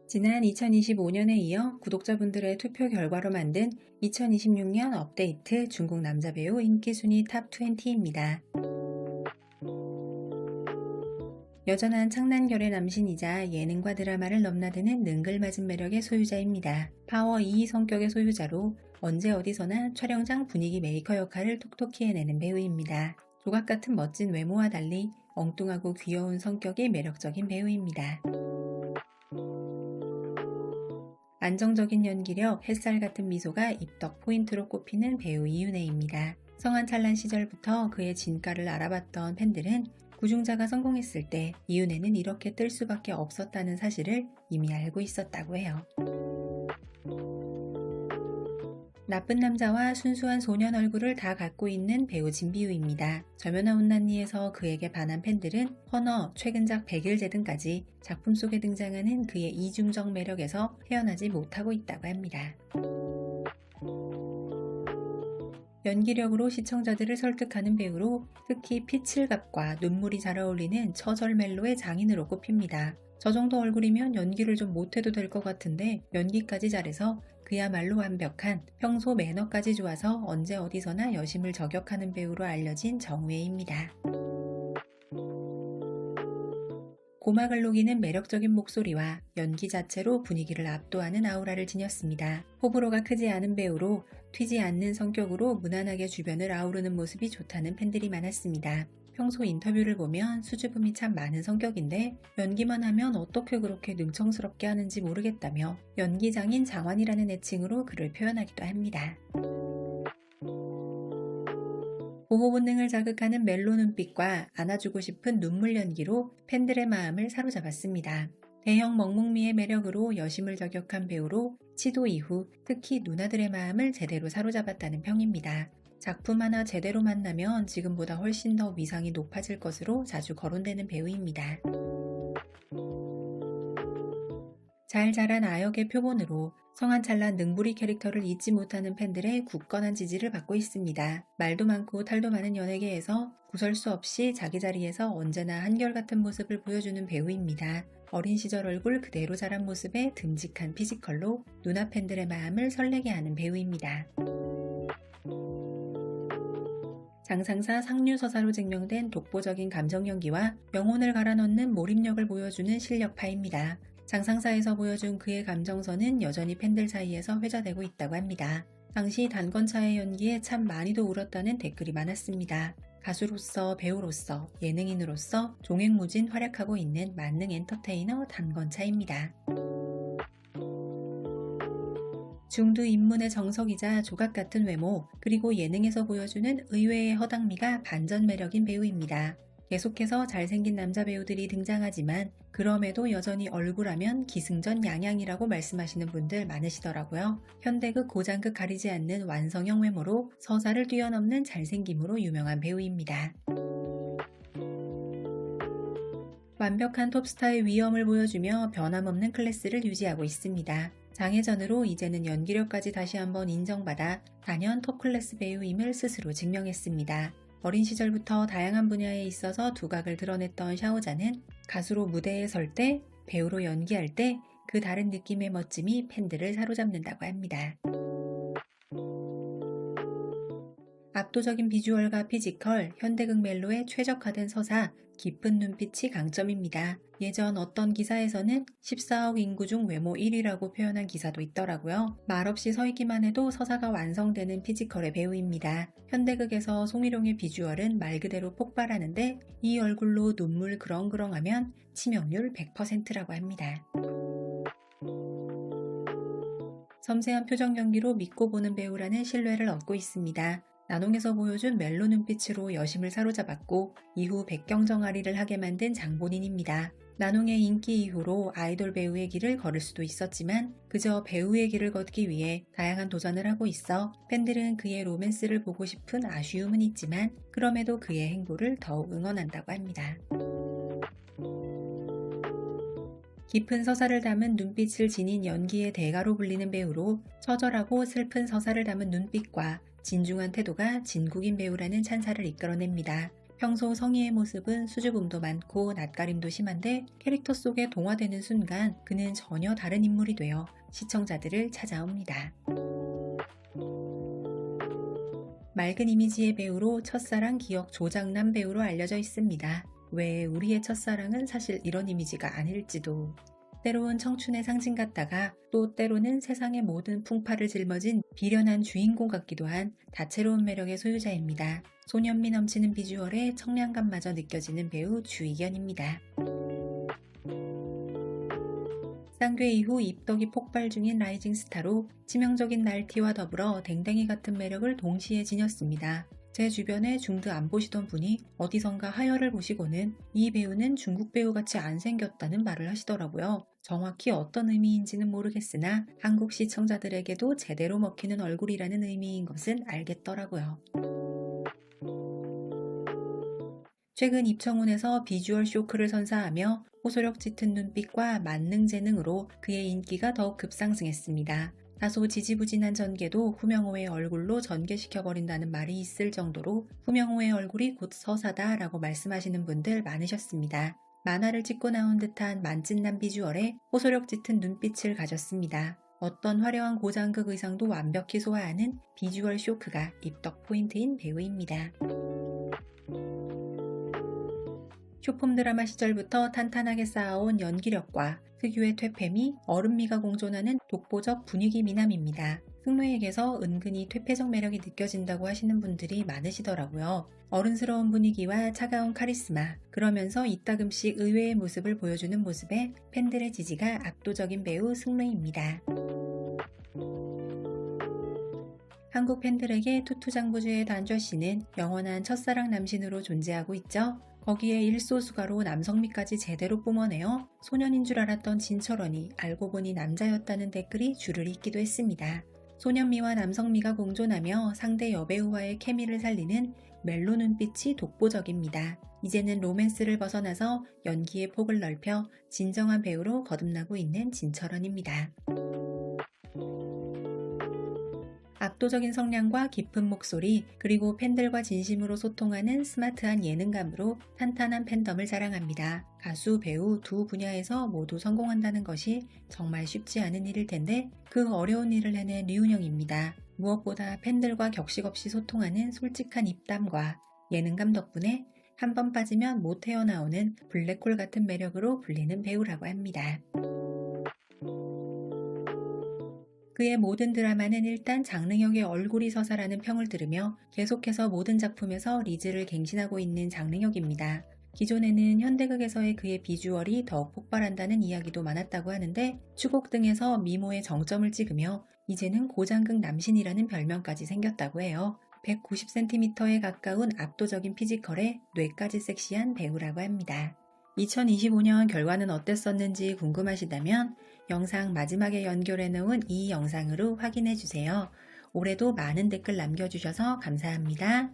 지난 2025년에 이어 구독자분들의 투표 결과로 만든 2026년 업데이트 중국 남자 배우 인기 순위 탑 20입니다. 여전한 창난결의 남신이자 예능과 드라마를 넘나드는 능글맞은 매력의 소유자입니다. 파워 2 성격의 소유자로 언제 어디서나 촬영장 분위기 메이커 역할을 톡톡히 해내는 배우입니다. 조각같은 멋진 외모와 달리 엉뚱하고 귀여운 성격이 매력적인 배우입니다. 안정적인 연기력, 햇살 같은 미소가 입덕 포인트로 꼽히는 배우 이윤혜입니다. 성한찬란 시절부터 그의 진가를 알아봤던 팬들은 구중자가 성공했을 때 이윤혜는 이렇게 뜰 수밖에 없었다는 사실을 이미 알고 있었다고 해요. 나쁜 남자와 순수한 소년 얼굴을 다 갖고 있는 배우 진비유입니다. 저면아 온난니에서 그에게 반한 팬들은 헌어, 최근작 백일제 등까지 작품 속에 등장하는 그의 이중적 매력에서 헤어나지 못하고 있다고 합니다. 연기력으로 시청자들을 설득하는 배우로 특히 피칠갑과 눈물이 잘 어울리는 처절 멜로의 장인으로 꼽힙니다. 저 정도 얼굴이면 연기를 좀 못해도 될 것 같은데 연기까지 잘해서 그야말로 완벽한, 평소 매너까지 좋아서 언제 어디서나 여심을 저격하는 배우로 알려진 정우혜입니다. 고막을 녹이는 매력적인 목소리와 연기 자체로 분위기를 압도하는 아우라를 지녔습니다. 호불호가 크지 않은 배우로 튀지 않는 성격으로 무난하게 주변을 아우르는 모습이 좋다는 팬들이 많았습니다. 평소 인터뷰를 보면 수줍음이 참 많은 성격인데 연기만 하면 어떻게 그렇게 능청스럽게 하는지 모르겠다며 연기장인 장완이라는 애칭으로 그를 표현하기도 합니다. 보호 본능을 자극하는 멜로 눈빛과 안아주고 싶은 눈물 연기로 팬들의 마음을 사로잡았습니다. 대형 먹먹미의 매력으로 여심을 저격한 배우로 치도 이후 특히 누나들의 마음을 제대로 사로잡았다는 평입니다. 작품 하나 제대로 만나면 지금보다 훨씬 더 위상이 높아질 것으로 자주 거론되는 배우입니다. 잘 자란 아역의 표본으로 성한찬란 능부리 캐릭터를 잊지 못하는 팬들의 굳건한 지지를 받고 있습니다. 말도 많고 탈도 많은 연예계에서 구설수 없이 자기 자리에서 언제나 한결같은 모습을 보여주는 배우입니다. 어린 시절 얼굴 그대로 자란 모습에 듬직한 피지컬로 누나 팬들의 마음을 설레게 하는 배우입니다. 장상사 상류서사로 증명된 독보적인 감정 연기와 영혼을 갈아넣는 몰입력을 보여주는 실력파입니다. 장상사에서 보여준 그의 감정선은 여전히 팬들 사이에서 회자되고 있다고 합니다. 당시 단건차의 연기에 참 많이도 울었다는 댓글이 많았습니다. 가수로서, 배우로서, 예능인으로서 종횡무진 활약하고 있는 만능 엔터테이너 단건차입니다. 중두 인문의 정석이자 조각같은 외모, 그리고 예능에서 보여주는 의외의 허당미가 반전 매력인 배우입니다. 계속해서 잘생긴 남자 배우들이 등장하지만 그럼에도 여전히 얼굴하면 기승전 양양이라고 말씀하시는 분들 많으시더라고요. 현대극 고장극 가리지 않는 완성형 외모로 서사를 뛰어넘는 잘생김으로 유명한 배우입니다. 완벽한 톱스타의 위엄을 보여주며 변함없는 클래스를 유지하고 있습니다. 장혜전으로 이제는 연기력까지 다시 한번 인정받아 단연 톱클래스 배우임을 스스로 증명했습니다. 어린 시절부터 다양한 분야에 있어서 두각을 드러냈던 샤오자는 가수로 무대에 설 때, 배우로 연기할 때 그 다른 느낌의 멋짐이 팬들을 사로잡는다고 합니다. 압도적인 비주얼과 피지컬, 현대극 멜로에 최적화된 서사, 깊은 눈빛이 강점입니다. 예전 어떤 기사에서는 14억 인구 중 외모 1위라고 표현한 기사도 있더라고요. 말없이 서있기만 해도 서사가 완성되는 피지컬의 배우입니다. 현대극에서 송희룡의 비주얼은 말 그대로 폭발하는데 이 얼굴로 눈물 그렁그렁하면 치명률 100%라고 합니다. 섬세한 표정 연기로 믿고 보는 배우라는 신뢰를 얻고 있습니다. 나농에서 보여준 멜로 눈빛으로 여심을 사로잡았고 이후 백경정아리를 하게 만든 장본인입니다. 나농의 인기 이후로 아이돌 배우의 길을 걸을 수도 있었지만 그저 배우의 길을 걷기 위해 다양한 도전을 하고 있어 팬들은 그의 로맨스를 보고 싶은 아쉬움은 있지만 그럼에도 그의 행보를 더욱 응원한다고 합니다. 깊은 서사를 담은 눈빛을 지닌 연기의 대가로 불리는 배우로 처절하고 슬픈 서사를 담은 눈빛과 진중한 태도가 진국인 배우라는 찬사를 이끌어냅니다. 평소 성희의 모습은 수줍음도 많고 낯가림도 심한데 캐릭터 속에 동화되는 순간 그는 전혀 다른 인물이 되어 시청자들을 찾아옵니다. 맑은 이미지의 배우로 첫사랑 기억 조장남 배우로 알려져 있습니다. 왜 우리의 첫사랑은 사실 이런 이미지가 아닐지도. 때로는 청춘의 상징 같다가 또 때로는 세상의 모든 풍파를 짊어진 비련한 주인공 같기도 한 다채로운 매력의 소유자입니다. 소년미 넘치는 비주얼에 청량감마저 느껴지는 배우 주희견입니다. 쌍괴 이후 입덕이 폭발 중인 라이징 스타로 치명적인 날티와 더불어 댕댕이 같은 매력을 동시에 지녔습니다. 제 주변에 중드 안 보시던 분이 어디선가 하혈을 보시고는 이 배우는 중국 배우같이 안 생겼다는 말을 하시더라고요. 정확히 어떤 의미인지는 모르겠으나 한국 시청자들에게도 제대로 먹히는 얼굴이라는 의미인 것은 알겠더라고요. 최근 입청문에서 비주얼 쇼크를 선사하며 호소력 짙은 눈빛과 만능 재능으로 그의 인기가 더욱 급상승했습니다. 다소 지지부진한 전개도 후명호의 얼굴로 전개시켜버린다는 말이 있을 정도로 후명호의 얼굴이 곧 서사다 라고 말씀하시는 분들 많으셨습니다. 만화를 찍고 나온 듯한 만찢난 비주얼에 호소력 짙은 눈빛을 가졌습니다. 어떤 화려한 고장극 의상도 완벽히 소화하는 비주얼 쇼크가 입덕 포인트인 배우입니다. 쇼폼 드라마 시절부터 탄탄하게 쌓아온 연기력과 특유의 퇴폐미, 어른미가 공존하는 독보적 분위기 미남입니다. 승로에게서 은근히 퇴폐적 매력이 느껴진다고 하시는 분들이 많으시더라고요. 어른스러운 분위기와 차가운 카리스마, 그러면서 이따금씩 의외의 모습을 보여주는 모습에 팬들의 지지가 압도적인 배우 승로입니다. 한국 팬들에게 투투장부주의 단좌씨는 영원한 첫사랑 남신으로 존재하고 있죠. 거기에 일소수가로 남성미까지 제대로 뿜어내어 소년인 줄 알았던 진철원이 알고 보니 남자였다는 댓글이 줄을 잇기도 했습니다. 소년미와 남성미가 공존하며 상대 여배우와의 케미를 살리는 멜로 눈빛이 독보적입니다. 이제는 로맨스를 벗어나서 연기의 폭을 넓혀 진정한 배우로 거듭나고 있는 진철원입니다. 압도적인 성량과 깊은 목소리, 그리고 팬들과 진심으로 소통하는 스마트한 예능감으로 탄탄한 팬덤을 자랑합니다. 가수, 배우 두 분야에서 모두 성공한다는 것이 정말 쉽지 않은 일일 텐데 그 어려운 일을 해낸 류은영입니다. 무엇보다 팬들과 격식 없이 소통하는 솔직한 입담과 예능감 덕분에 한 번 빠지면 못 헤어나오는 블랙홀 같은 매력으로 불리는 배우라고 합니다. 그의 모든 드라마는 일단 장릉혁의 얼굴이 서사라는 평을 들으며 계속해서 모든 작품에서 리즈를 갱신하고 있는 장릉혁입니다. 기존에는 현대극에서의 그의 비주얼이 더욱 폭발한다는 이야기도 많았다고 하는데 추곡 등에서 미모의 정점을 찍으며 이제는 고장극 남신이라는 별명까지 생겼다고 해요. 190cm에 가까운 압도적인 피지컬에 뇌까지 섹시한 배우라고 합니다. 2025년 결과는 어땠었는지 궁금하시다면 영상 마지막에 연결해 놓은 이 영상으로 확인해 주세요. 올해도 많은 댓글 남겨주셔서 감사합니다.